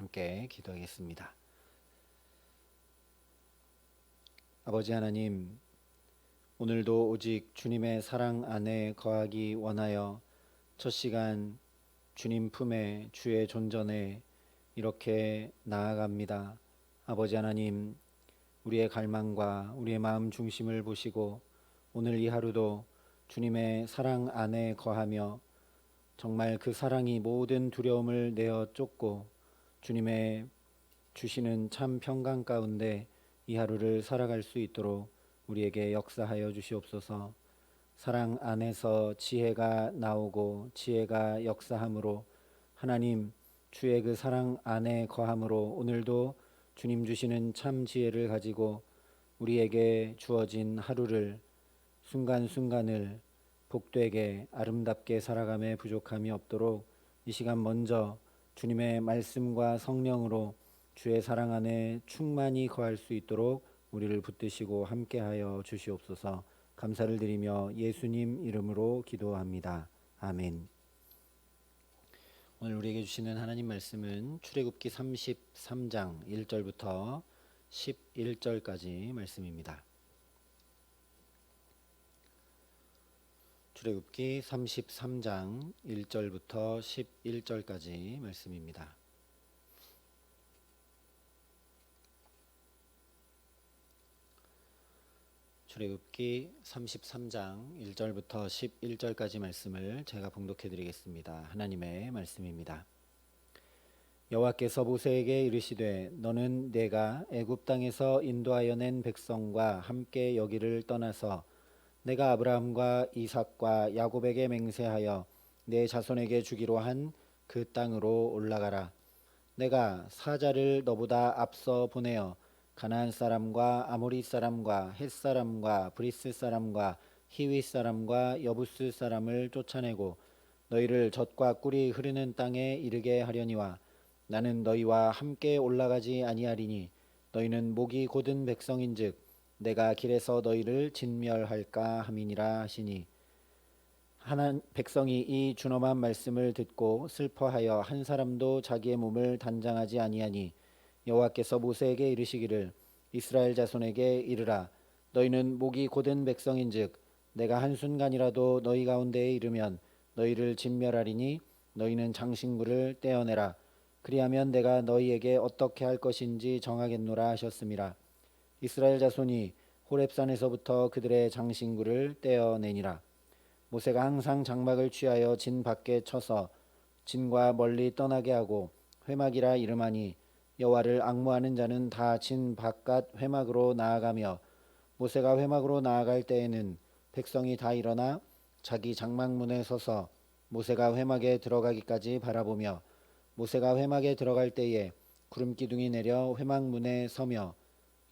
함께 기도하겠습니다. 아버지 하나님, 오늘도 오직 주님의 사랑 안에 거하기 원하여 첫 시간 주님 품에 주의 존전에 이렇게 나아갑니다. 아버지 하나님, 우리의 갈망과 우리의 마음 중심을 보시고 오늘 이 하루도 주님의 사랑 안에 거하며 정말 그 사랑이 모든 두려움을 내어 쫓고 주님의 주시는 참 평강 가운데 이 하루를 살아갈 수 있도록 우리에게 역사하여 주시옵소서. 사랑 안에서 지혜가 나오고 지혜가 역사함으로 하나님 주의 그 사랑 안에 거함으로 오늘도 주님 주시는 참 지혜를 가지고 우리에게 주어진 하루를 순간순간을 복되게 아름답게 살아감에 부족함이 없도록 이 시간 먼저 주님의 말씀과 성령으로 주의 사랑 안에 충만히 거할 수 있도록 우리를 붙드시고 함께하여 주시옵소서. 감사를 드리며 예수님 이름으로 기도합니다. 아멘. 오늘 우리에게 주시는 하나님 말씀은 출애굽기 33장 1절부터 11절까지 말씀입니다. 출애굽기 33장 1절부터 11절까지 말씀입니다. 출애굽기 33장 1절부터 11절까지 말씀을 제가 봉독해 드리겠습니다. 하나님의 말씀입니다. 여호와께서 모세에게 이르시되 너는 내가 애굽 땅에서 인도하여 낸 백성과 함께 여기를 떠나서 내가 아브라함과 이삭과 야곱에게 맹세하여 내 자손에게 주기로 한 그 땅으로 올라가라. 내가 사자를 너보다 앞서 보내어 가나안 사람과 아모리 사람과 헷 사람과 브리스 사람과 히위 사람과 여부스 사람을 쫓아내고 너희를 젖과 꿀이 흐르는 땅에 이르게 하려니와 나는 너희와 함께 올라가지 아니하리니 너희는 목이 곧은 백성인즉 내가 길에서 너희를 진멸할까 함이니라 하시니 백성이 이 준엄한 말씀을 듣고 슬퍼하여 한 사람도 자기의 몸을 단장하지 아니하니 여호와께서 모세에게 이르시기를 이스라엘 자손에게 이르라. 너희는 목이 곧은 백성인즉 내가 한순간이라도 너희 가운데에 이르면 너희를 진멸하리니 너희는 장신구를 떼어내라. 그리하면 내가 너희에게 어떻게 할 것인지 정하겠노라 하셨음이라. 이스라엘 자손이 호렙산에서부터 그들의 장신구를 떼어내니라. 모세가 항상 장막을 취하여 진 밖에 쳐서 진과 멀리 떠나게 하고 회막이라 이름하니 여호와를 앙무하는 자는 다 진 바깥 회막으로 나아가며 모세가 회막으로 나아갈 때에는 백성이 다 일어나 자기 장막문에 서서 모세가 회막에 들어가기까지 바라보며 모세가 회막에 들어갈 때에 구름 기둥이 내려 회막문에 서며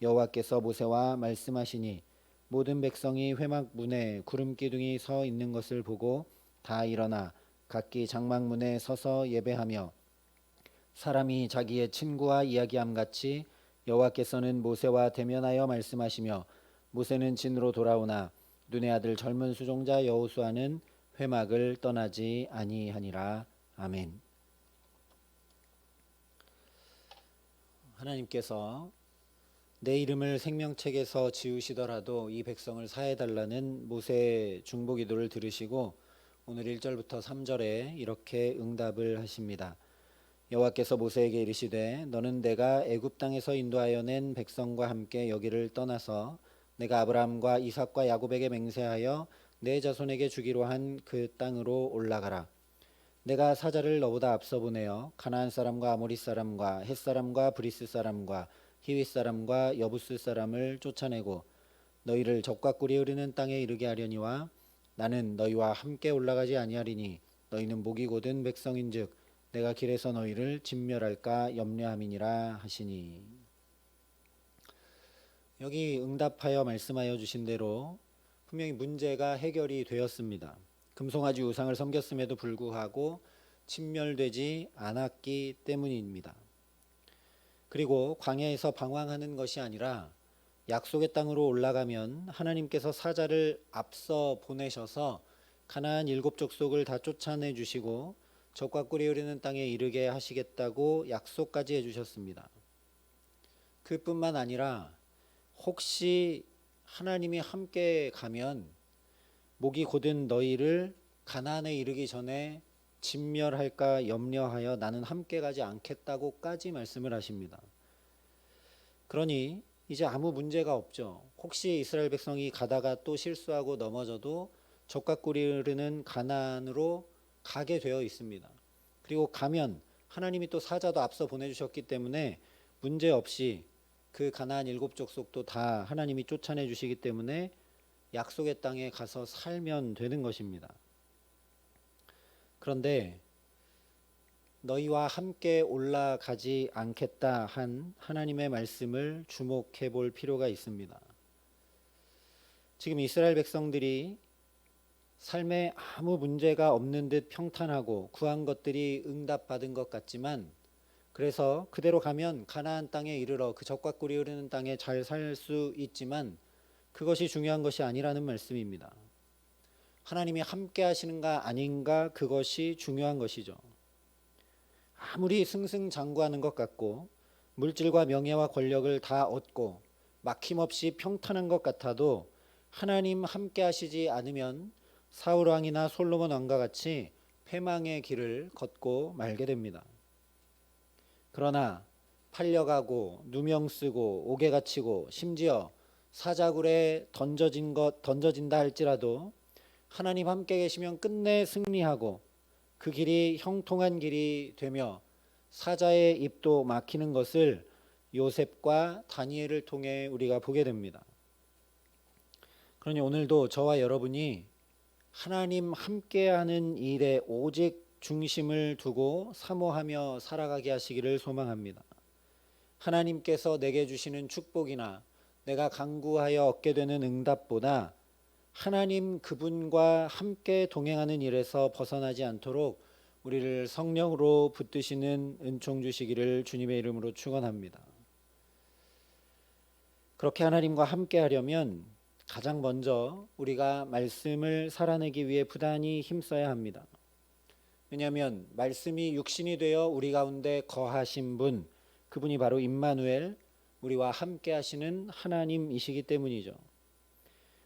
여호와께서 모세와 말씀하시니 모든 백성이 회막 문에 구름 기둥이 서 있는 것을 보고 다 일어나 각기 장막문에 서서 예배하며 사람이 자기의 친구와 이야기함 같이 여호와께서는 모세와 대면하여 말씀하시며 모세는 진으로 돌아오나 눈의 아들 젊은 수종자 여호수아는 회막을 떠나지 아니하니라. 아멘. 하나님께서 내 이름을 생명책에서 지우시더라도 이 백성을 사해달라는 모세의 중보기도를 들으시고 오늘 1절부터 3절에 이렇게 응답을 하십니다. 여호와께서 모세에게 이르시되 너는 내가 애굽 땅에서 인도하여 낸 백성과 함께 여기를 떠나서 내가 아브라함과 이삭과 야곱에게 맹세하여 내 자손에게 주기로 한 그 땅으로 올라가라. 내가 사자를 너보다 앞서 보내어 가나안 사람과 아모리 사람과 헷 사람과 브리스 사람과 히윗 사람과 여부스 사람을 쫓아내고 너희를 젖과 꿀이 흐르는 땅에 이르게 하려니와 나는 너희와 함께 올라가지 아니하리니 너희는 목이 곧은 백성인즉 내가 길에서 너희를 진멸할까 염려함이니라 하시니. 여기 응답하여 말씀하여 주신 대로 분명히 문제가 해결이 되었습니다. 금송아지 우상을 섬겼음에도 불구하고 진멸되지 않았기 때문입니다. 그리고 광야에서 방황하는 것이 아니라 약속의 땅으로 올라가면 하나님께서 사자를 앞서 보내셔서 가나안 7 족속을 다 쫓아내 주시고 젖과 꿀이 흐르는 땅에 이르게 하시겠다고 약속까지 해주셨습니다. 그뿐만 아니라 혹시 하나님이 함께 가면 목이 곧은 너희를 가나안에 이르기 전에 진멸할까 염려하여 나는 함께 가지 않겠다고까지 말씀을 하십니다. 그러니 이제 아무 문제가 없죠. 혹시 이스라엘 백성이 가다가 또 실수하고 넘어져도 젖과 꿀이 흐르는 가나안으로 가게 되어 있습니다. 그리고 가면 하나님이 또 사자도 앞서 보내주셨기 때문에 문제 없이 그 가나안 7족속도 다 하나님이 쫓아내 주시기 때문에 약속의 땅에 가서 살면 되는 것입니다. 그런데 너희와 함께 올라가지 않겠다 한 하나님의 말씀을 주목해 볼 필요가 있습니다. 지금 이스라엘 백성들이 삶에 아무 문제가 없는 듯 평탄하고 구한 것들이 응답받은 것 같지만, 그래서 그대로 가면 가나안 땅에 이르러 그 젖과 꿀이 흐르는 땅에 잘 살 수 있지만 그것이 중요한 것이 아니라는 말씀입니다. 하나님이 함께 하시는가 아닌가, 그것이 중요한 것이죠. 아무리 승승장구하는 것 같고 물질과 명예와 권력을 다 얻고 막힘없이 평탄한 것 같아도 하나님 함께 하시지 않으면 사울 왕이나 솔로몬 왕과 같이 패망의 길을 걷고 말게 됩니다. 그러나 팔려가고 누명 쓰고 옥에 갇히고 심지어 사자굴에 던져진다 할지라도 하나님 함께 계시면 끝내 승리하고 그 길이 형통한 길이 되며 사자의 입도 막히는 것을 요셉과 다니엘을 통해 우리가 보게 됩니다. 그러니 오늘도 저와 여러분이 하나님 함께하는 일에 오직 중심을 두고 사모하며 살아가게 하시기를 소망합니다. 하나님께서 내게 주시는 축복이나 내가 간구하여 얻게 되는 응답보다 하나님 그분과 함께 동행하는 일에서 벗어나지 않도록 우리를 성령으로 붙드시는 은총 주시기를 주님의 이름으로 축원합니다. 그렇게 하나님과 함께 하려면 가장 먼저 우리가 말씀을 살아내기 위해 부단히 힘써야 합니다. 왜냐하면 말씀이 육신이 되어 우리 가운데 거하신 분, 그분이 바로 임마누엘, 우리와 함께 하시는 하나님이시기 때문이죠.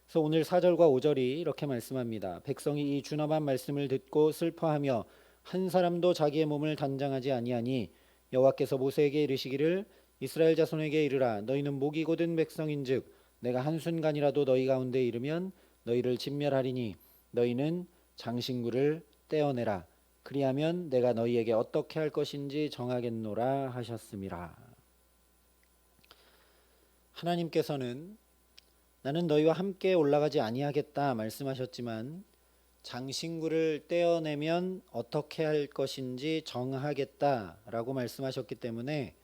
그래서 오늘 4절과 5절이 이렇게 말씀합니다. 백성이 이 준엄한 말씀을 듣고 슬퍼하며 한 사람도 자기의 몸을 단장하지 아니하니 여호와께서 모세에게 이르시기를 이스라엘 자손에게 이르라 너희는 목이 곧은 백성인즉 내가 한순간이라도 너희 가운데 이르면 너희를 진멸하리니 너희는 장신구를 떼어내라 그리하면 내가 너희에게 어떻게 할 것인지 정하겠노라 하셨음이라. 하나님께서는 나는 너희와 함께 올라가지 아니하겠다 말씀하셨지만 장신구를 떼어내면 어떻게 할 것인지 정하겠다라고 말씀하셨기 때문에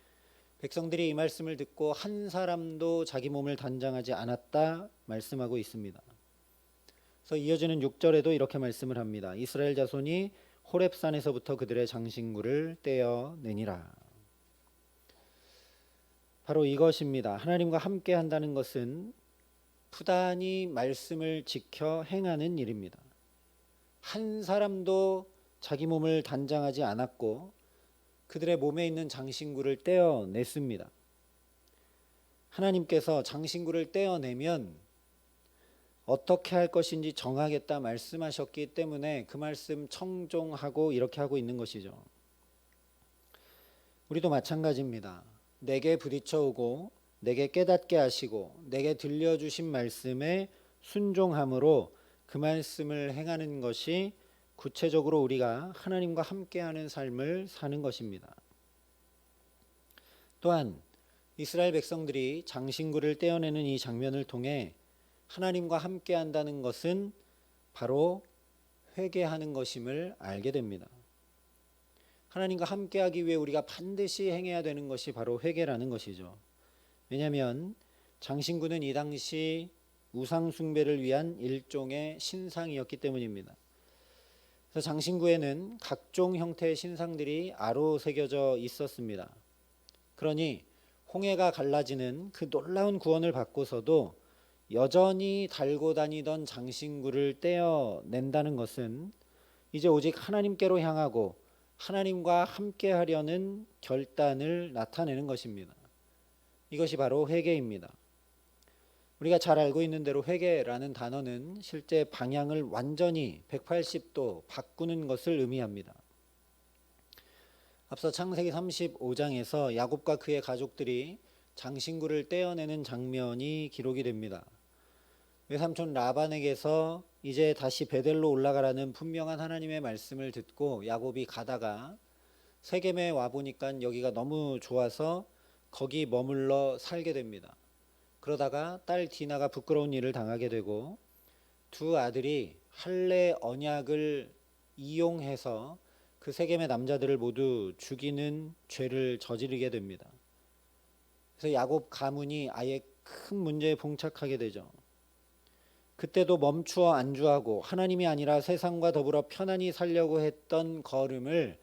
백성들이 이 말씀을 듣고 한 사람도 자기 몸을 단장하지 않았다 말씀하고 있습니다. 그래서 이어지는 6절에도 이렇게 말씀을 합니다. 이스라엘 자손이 호렙산에서부터 그들의 장신구를 떼어내니라. 바로 이것입니다. 하나님과 함께 한다는 것은 부단히 말씀을 지켜 행하는 일입니다. 한 사람도 자기 몸을 단장하지 않았고 그들의 몸에 있는 장신구를 떼어냈습니다. 하나님께서 장신구를 떼어내면 어떻게 할 것인지 정하겠다 말씀하셨기 때문에 그 말씀 청종하고 이렇게 하고 있는 것이죠. 우리도 마찬가지입니다. 내게 부딪혀 오고 내게 깨닫게 하시고 내게 들려주신 말씀에 순종함으로 그 말씀을 행하는 것이 구체적으로 우리가 하나님과 함께하는 삶을 사는 것입니다. 또한 이스라엘 백성들이 장신구를 떼어내는 이 장면을 통해 하나님과 함께한다는 것은 바로 회개하는 것임을 알게 됩니다. 하나님과 함께하기 위해 우리가 반드시 행해야 되는 것이 바로 회개라는 것이죠. 왜냐하면 장신구는 이 당시 우상 숭배를 위한 일종의 신상이었기 때문입니다. 그래서 장신구에는 각종 형태의 신상들이 아로 새겨져 있었습니다. 그러니 홍해가 갈라지는 그 놀라운 구원을 받고서도 여전히 달고 다니던 장신구를 떼어낸다는 것은 이제 오직 하나님께로 향하고 하나님과 함께 하려는 결단을 나타내는 것입니다. 이것이 바로 회개입니다. 우리가 잘 알고 있는 대로 회개라는 단어는 실제 방향을 완전히 180도 바꾸는 것을 의미합니다. 앞서 창세기 35장에서 야곱과 그의 가족들이 장신구를 떼어내는 장면이 기록이 됩니다. 외삼촌 라반에게서 이제 다시 베델로 올라가라는 분명한 하나님의 말씀을 듣고 야곱이 가다가 세겜에 와보니까 여기가 너무 좋아서 거기 머물러 살게 됩니다. 그러다가 딸 디나가 부끄러운 일을 당하게 되고 두 아들이 할례 언약을 이용해서 그 세겜의 남자들을 모두 죽이는 죄를 저지르게 됩니다. 그래서 야곱 가문이 아예 큰 문제에 봉착하게 되죠. 그때도 멈추어 안주하고 하나님이 아니라 세상과 더불어 편안히 살려고 했던 걸음을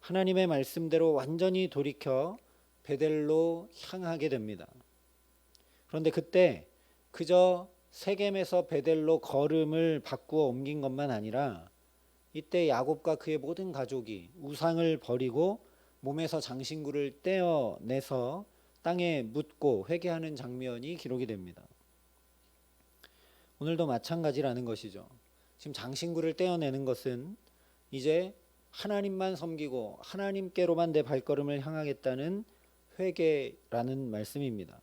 하나님의 말씀대로 완전히 돌이켜 베델로 향하게 됩니다. 그런데 그때 그저 세겜에서 베델로 걸음을 바꾸어 옮긴 것만 아니라 이때 야곱과 그의 모든 가족이 우상을 버리고 몸에서 장신구를 떼어내서 땅에 묻고 회개하는 장면이 기록이 됩니다. 오늘도 마찬가지라는 것이죠. 지금 장신구를 떼어내는 것은 이제 하나님만 섬기고 하나님께로만 내 발걸음을 향하겠다는 회개라는 말씀입니다.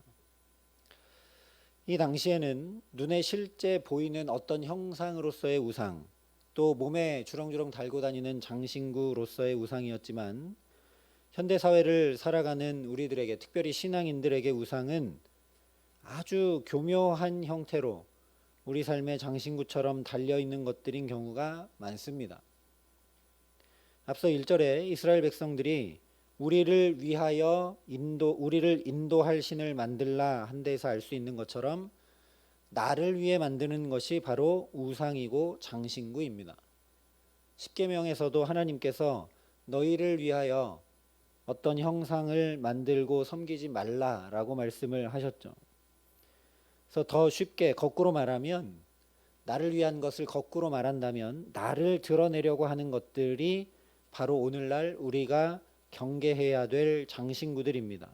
이 당시에는 눈에 실제 보이는 어떤 형상으로서의 우상, 또 몸에 주렁주렁 달고 다니는 장신구로서의 우상이었지만 현대사회를 살아가는 우리들에게, 특별히 신앙인들에게 우상은 아주 교묘한 형태로 우리 삶의 장신구처럼 달려있는 것들인 경우가 많습니다. 앞서 1절에 이스라엘 백성들이 우리를 인도할 신을 만들라 한 데서 알 수 있는 것처럼 나를 위해 만드는 것이 바로 우상이고 장신구입니다. 십계명에서도 하나님께서 너희를 위하여 어떤 형상을 만들고 섬기지 말라라고 말씀을 하셨죠. 그래서 더 쉽게 거꾸로 말하면, 나를 위한 것을 거꾸로 말한다면 나를 드러내려고 하는 것들이 바로 오늘날 우리가 경계해야 될 장신구들입니다.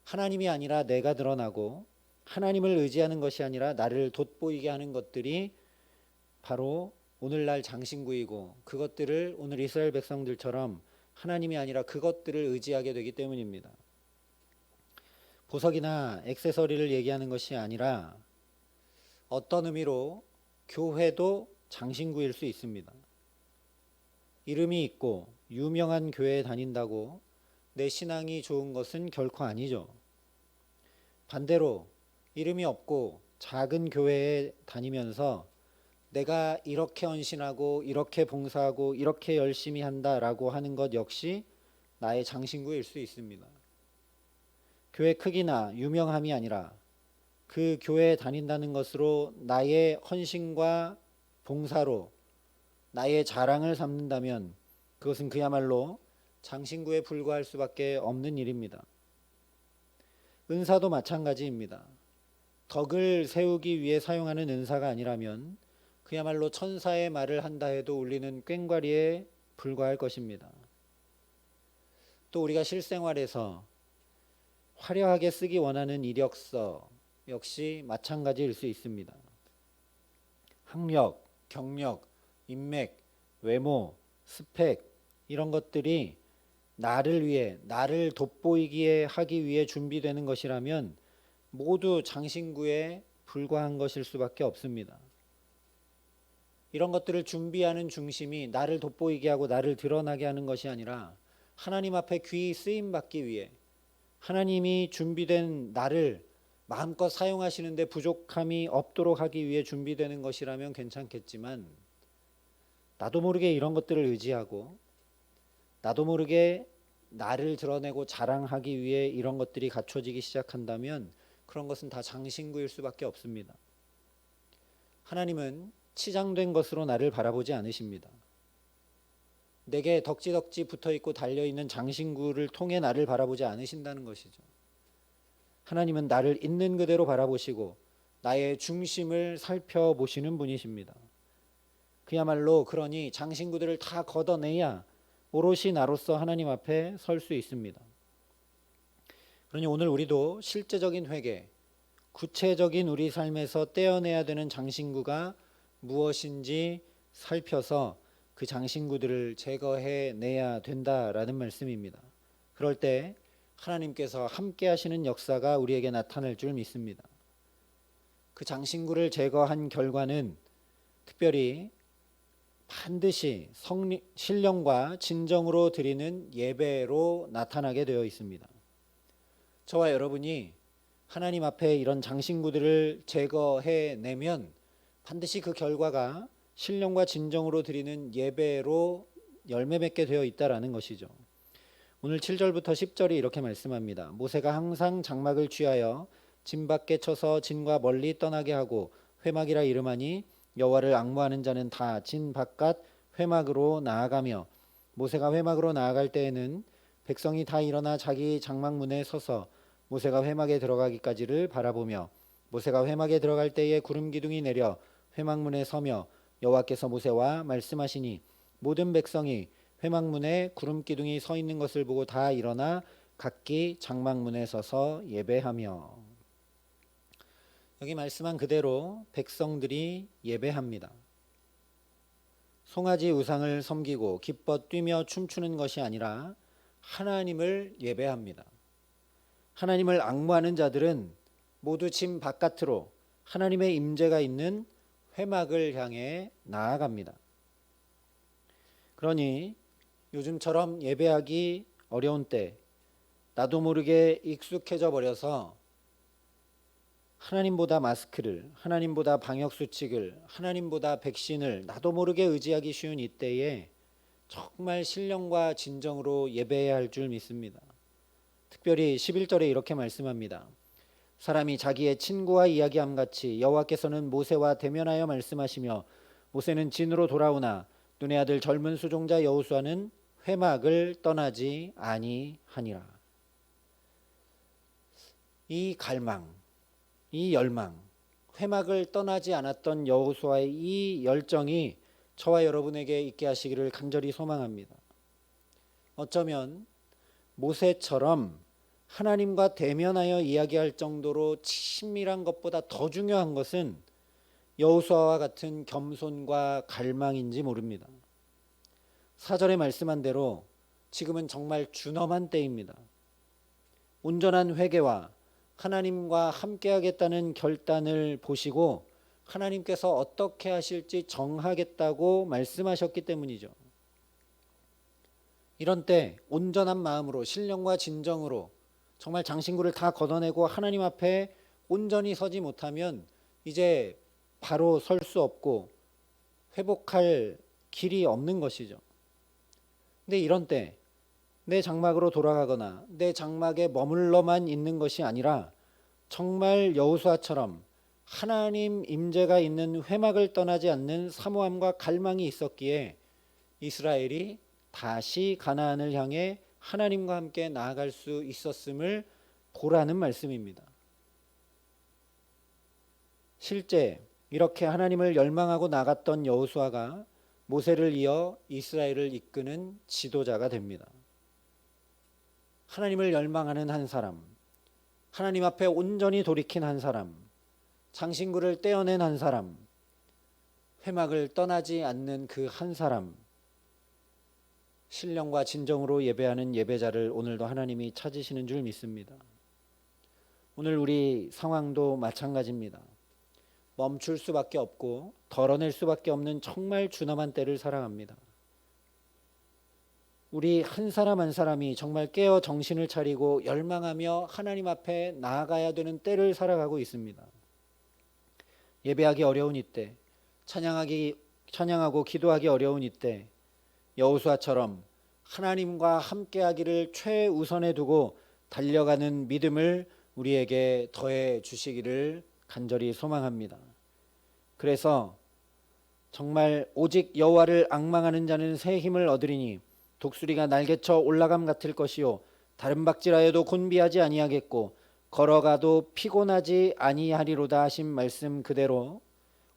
하나님이 아니라 내가 드러나고 하나님을 의지하는 것이 아니라 나를 돋보이게 하는 것들이 바로 오늘날 장신구이고, 그것들을 오늘 이스라엘 백성들처럼 하나님이 아니라 그것들을 의지하게 되기 때문입니다. 보석이나 액세서리를 얘기하는 것이 아니라 어떤 의미로 교회도 장신구일 수 있습니다. 이름이 있고 유명한 교회에 다닌다고 내 신앙이 좋은 것은 결코 아니죠. 반대로 이름이 없고 작은 교회에 다니면서 내가 이렇게 헌신하고 이렇게 봉사하고 이렇게 열심히 한다라고 하는 것 역시 나의 장신구일 수 있습니다. 교회 크기나 유명함이 아니라 그 교회에 다닌다는 것으로 나의 헌신과 봉사로 나의 자랑을 삼는다면 그것은 그야말로 장신구에 불과할 수밖에 없는 일입니다. 은사도 마찬가지입니다. 덕을 세우기 위해 사용하는 은사가 아니라면 그야말로 천사의 말을 한다 해도 울리는 꽹과리에 불과할 것입니다. 또 우리가 실생활에서 화려하게 쓰기 원하는 이력서 역시 마찬가지일 수 있습니다. 학력, 경력, 인맥, 외모, 스펙 이런 것들이 나를 위해, 나를 돋보이게 하기 위해 준비되는 것이라면 모두 장신구에 불과한 것일 수밖에 없습니다. 이런 것들을 준비하는 중심이 나를 돋보이게 하고 나를 드러나게 하는 것이 아니라 하나님 앞에 귀히 쓰임받기 위해 하나님이 준비된 나를 마음껏 사용하시는데 부족함이 없도록 하기 위해 준비되는 것이라면 괜찮겠지만, 나도 모르게 이런 것들을 의지하고 나도 모르게 나를 드러내고 자랑하기 위해 이런 것들이 갖춰지기 시작한다면 그런 것은 다 장신구일 수밖에 없습니다. 하나님은 치장된 것으로 나를 바라보지 않으십니다. 내게 덕지덕지 붙어있고 달려있는 장신구를 통해 나를 바라보지 않으신다는 것이죠. 하나님은 나를 있는 그대로 바라보시고 나의 중심을 살펴보시는 분이십니다. 그야말로 그러니 장신구들을 다 걷어내야 오롯이 나로서 하나님 앞에 설 수 있습니다. 그러니 오늘 우리도 실제적인 회개, 구체적인 우리 삶에서 떼어내야 되는 장신구가 무엇인지 살펴서 그 장신구들을 제거해 내야 된다라는 말씀입니다. 그럴 때 하나님께서 함께 하시는 역사가 우리에게 나타날 줄 믿습니다. 그 장신구를 제거한 결과는 특별히 반드시 신령과 진정으로 드리는 예배로 나타나게 되어 있습니다. 저와 여러분이 하나님 앞에 이런 장신구들을 제거해 내면 반드시 그 결과가 신령과 진정으로 드리는 예배로 열매 맺게 되어 있다라는 것이죠. 오늘 7절부터 10절이 이렇게 말씀합니다. 모세가 항상 장막을 취하여 진 밖에 쳐서 진과 멀리 떠나게 하고 회막이라 이름하니 여호와를 앙무하는 자는 다 진 바깥 회막으로 나아가며, 모세가 회막으로 나아갈 때에는 백성이 다 일어나 자기 장막 문에 서서 모세가 회막에 들어가기까지를 바라보며, 모세가 회막에 들어갈 때에 구름 기둥이 내려 회막문에 서며 여호와께서 모세와 말씀하시니 모든 백성이 회막문에 구름 기둥이 서 있는 것을 보고 다 일어나 각기 장막문에 서서 예배하며. 여기 말씀한 그대로 백성들이 예배합니다. 송아지 우상을 섬기고 기뻐 뛰며 춤추는 것이 아니라 하나님을 예배합니다. 하나님을 앙무하는 자들은 모두 진 바깥으로 하나님의 임재가 있는 회막을 향해 나아갑니다. 그러니 요즘처럼 예배하기 어려운 때 나도 모르게 익숙해져 버려서 하나님보다 마스크를, 하나님보다 방역수칙을, 하나님보다 백신을 나도 모르게 의지하기 쉬운 이때에 정말 신령과 진정으로 예배해야 할 줄 믿습니다. 특별히 11절에 이렇게 말씀합니다. 사람이 자기의 친구와 이야기함 같이 여호와께서는 모세와 대면하여 말씀하시며 모세는 진으로 돌아오나 눈의 아들 젊은 수종자 여호수아는 회막을 떠나지 아니하니라. 이 갈망, 이 열망, 회막을 떠나지 않았던 여호수아의 이 열정이 저와 여러분에게 있게 하시기를 간절히 소망합니다. 어쩌면 모세처럼 하나님과 대면하여 이야기할 정도로 친밀한 것보다 더 중요한 것은 여호수아와 같은 겸손과 갈망인지 모릅니다. 4절에 말씀한 대로 지금은 정말 준엄한 때입니다. 온전한 회개와 하나님과 함께하겠다는 결단을 보시고 하나님께서 어떻게 하실지 정하겠다고 말씀하셨기 때문이죠. 이런 때 온전한 마음으로 신령과 진정으로 정말 장신구를 다 걷어내고 하나님 앞에 온전히 서지 못하면 이제 바로 설 수 없고 회복할 길이 없는 것이죠. 근데 이런 때 내 장막으로 돌아가거나 내 장막에 머물러만 있는 것이 아니라 정말 여호수아처럼 하나님 임재가 있는 회막을 떠나지 않는 사모함과 갈망이 있었기에 이스라엘이 다시 가나안을 향해 하나님과 함께 나아갈 수 있었음을 보라는 말씀입니다. 실제 이렇게 하나님을 열망하고 나갔던 여호수아가 모세를 이어 이스라엘을 이끄는 지도자가 됩니다. 하나님을 열망하는 한 사람, 하나님 앞에 온전히 돌이킨 한 사람, 장신구를 떼어낸 한 사람, 회막을 떠나지 않는 그 한 사람, 신령과 진정으로 예배하는 예배자를 오늘도 하나님이 찾으시는 줄 믿습니다. 오늘 우리 상황도 마찬가지입니다. 멈출 수밖에 없고 덜어낼 수밖에 없는 정말 준엄한 때를 살아갑니다. 우리 한 사람 한 사람이 정말 깨어 정신을 차리고 열망하며 하나님 앞에 나아가야 되는 때를 살아가고 있습니다. 예배하기 어려운 이때, 찬양하고 기도하기 어려운 이때 여호수아처럼 하나님과 함께하기를 최우선에 두고 달려가는 믿음을 우리에게 더해 주시기를 간절히 소망합니다. 그래서 정말 오직 여호와를 앙망하는 자는 새 힘을 얻으리니 독수리가 날개쳐 올라감 같을 것이요 다른 박질하여도 곤비하지 아니하겠고 걸어가도 피곤하지 아니하리로다 하신 말씀 그대로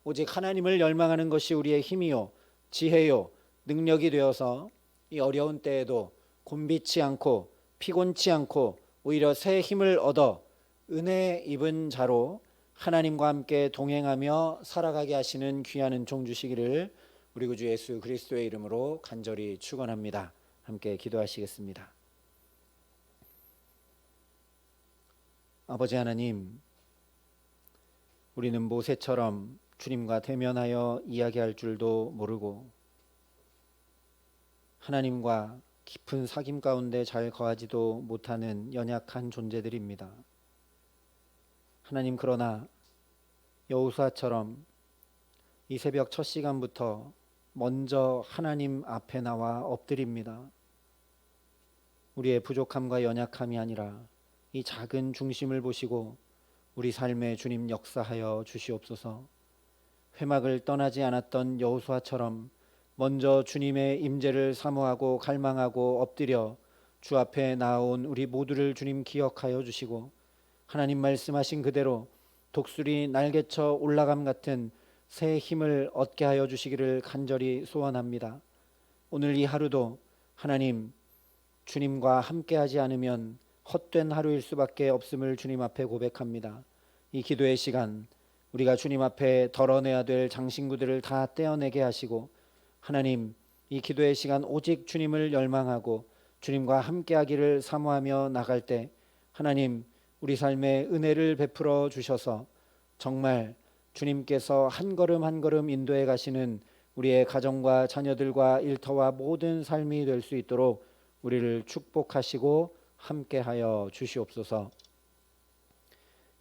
오직 하나님을 열망하는 것이 우리의 힘이요 지혜요 능력이 되어서 이 어려운 때에도 곤비치 않고 피곤치 않고 오히려 새 힘을 얻어 은혜 입은 자로 하나님과 함께 동행하며 살아가게 하시는 귀한 은총 주시기를 우리 구주 예수 그리스도의 이름으로 간절히 축원합니다. 함께 기도하시겠습니다. 아버지 하나님, 우리는 모세처럼 주님과 대면하여 이야기할 줄도 모르고 하나님과 깊은 사귐 가운데 잘 거하지도 못하는 연약한 존재들입니다. 하나님, 그러나 여호수아처럼 이 새벽 첫 시간부터 먼저 하나님 앞에 나와 엎드립니다. 우리의 부족함과 연약함이 아니라 이 작은 중심을 보시고 우리 삶에 주님 역사하여 주시옵소서. 회막을 떠나지 않았던 여호수아처럼 먼저 주님의 임재를 사모하고 갈망하고 엎드려 주 앞에 나온 우리 모두를 주님 기억하여 주시고 하나님 말씀하신 그대로 독수리 날개쳐 올라감 같은 새 힘을 얻게 하여 주시기를 간절히 소원합니다. 오늘 이 하루도 하나님, 주님과 함께하지 않으면 헛된 하루일 수밖에 없음을 주님 앞에 고백합니다. 이 기도의 시간 우리가 주님 앞에 덜어내야 될 장신구들을 다 떼어내게 하시고 하나님, 이 기도의 시간 오직 주님을 열망하고 주님과 함께하기를 사모하며 나갈 때 하나님, 우리 삶에 은혜를 베풀어 주셔서 정말 주님께서 한 걸음 한 걸음 인도해 가시는 우리의 가정과 자녀들과 일터와 모든 삶이 될 수 있도록 우리를 축복하시고 함께하여 주시옵소서.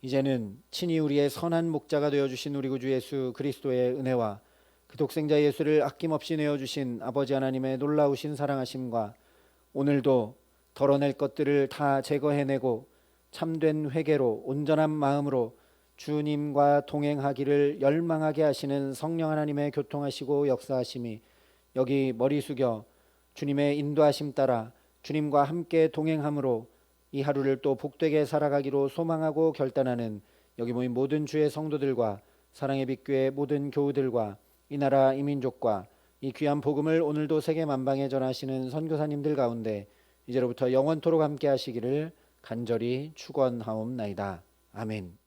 이제는 친히 우리의 선한 목자가 되어주신 우리 구주 예수 그리스도의 은혜와 그 독생자 예수를 아낌없이 내어주신 아버지 하나님의 놀라우신 사랑하심과 오늘도 덜어낼 것들을 다 제거해내고 참된 회개로 온전한 마음으로 주님과 동행하기를 열망하게 하시는 성령 하나님의 교통하시고 역사하심이 여기 머리 숙여 주님의 인도하심 따라 주님과 함께 동행함으로 이 하루를 또 복되게 살아가기로 소망하고 결단하는 여기 모인 모든 주의 성도들과 사랑의 빛교회 모든 교우들과 이 나라 이 민족과 이 귀한 복음을 오늘도 세계 만방에 전하시는 선교사님들 가운데 이제로부터 영원토록 함께 하시기를 간절히 축원하옵나이다. 아멘.